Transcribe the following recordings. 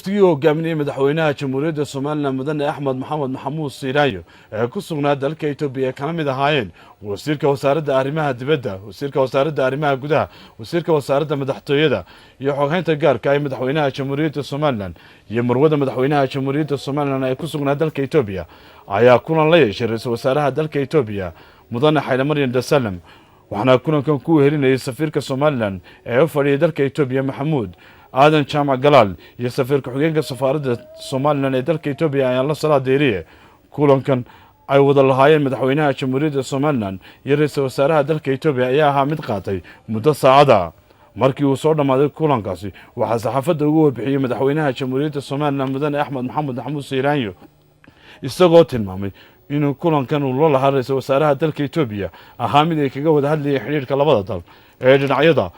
waftigii hogaaminayay madaxweynaha jamhuuriyadda Soomaaliland mudane Axmed Maxamed Maxamuud Siiraayo ee ku sugnaa dalka Itoobiya kana mid ahaayeen wasiirka wasaaradda arrimaha dibadda, wasiirka wasaaradda arrimaha gudaha, wasiirka wasaaradda madaxtooyada iyo xoghaynta gaarka ah madaxweynaha jamhuuriyadda Soomaaliland iyo marwada madaxweynaha jamhuuriyadda Soomaaliland ee ku sugnaa dalka Itoobiya ayaa kulan la yeeshay ra'iisul wasaaraha dalka Itoobiya mudane Haile Mariam Desalegn waxaana kulankan ku wehelinayay safiirka Soomaaliland ee u fadhiyay dalka Itoobiya Maxamuud aadan jaamac galaal iyo safiirka xogeenka safaaradda Soomaaliland ee dalka Itoobiya ayaa la salaadeeyay kulankan ay wada lahaayeen madaxweynaha jamhuuriyadda Soomaaliland iyo ra'iisul wasaaraha dalka Itoobiya ayaa ahaa mid qaatay muddo saacada markii uu soo dhamaaday kulankaasi waxaa saxaafadda ugu warbixiyay madaxweynaha jamhuuriyadda Soomaaliland mudane Axmed Maxamed Maxamuud Siiraayo isagoo tilmaamay inuu kulankan uu la lahaa ra'iisul wasaaraha dalka Itoobiya ahaa mid ay kaga wada hadlayeen xiriirka labada dal ee dhinacyada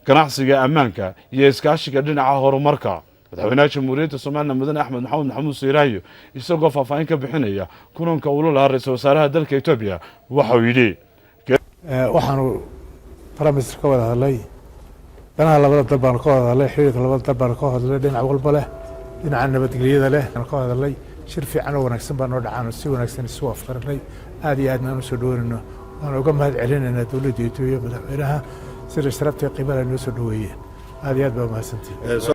ganacsiga ammaanka iyo iskaashiga dhinaca horumarka madaxweynaha jamhuuriyadda Soomaaliland mudane Axmed Maxamed Maxamuud Siiraayo isagoo faahfaahin ka bixinaya kulanka uu la lahaa ra'iisul wasaaraha dalka Itoobiya waxa uu yidhi waxaanu barnaamijka ka wada hadlay danaha labada dal baan ka wada hadlay xiriirka labada dal baan ka wada hadlay dhinac walba leh dhinaca nabadgelyada leh aan ka wada hadlay shir fiican oo wanaagsan baan noo dhacaan si wanaagsan isu afkarnay aad iyo aad aan u soo dhaweynayno waan uga mahad celinaynaa dawladda Itoobiya madaxweynaha sida sharafta qiimaha noo soo dhaweeyay aad iyo aad baa mahadsantihiin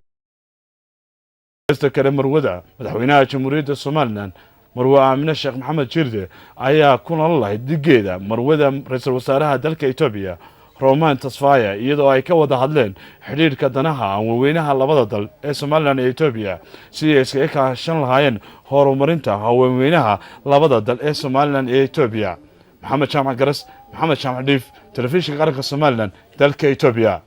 kale marwada madaxweynaha jamhuuriyadda Soomaaliland marwa Aamina Sheekh Maxamed Jirde ayaa kulan la lahayd digeeda marwada ra'iisul wasaaraha dalka Itoobiya Roman Tasfaye iyadoo ay ka wada hadleen xiriirka danaha haweenweynaha labada dal ee Soomaaliland iyo Itoobiya si ay iskaga kaashan lahaayeen horumarinta haweenweynaha labada dal ee Soomaaliland iyo Itoobiya Maxamed Jaamac Garas Maxamed Jaamac Dhiif telefishinka qaranka Soomaaliland dalka Itoobiya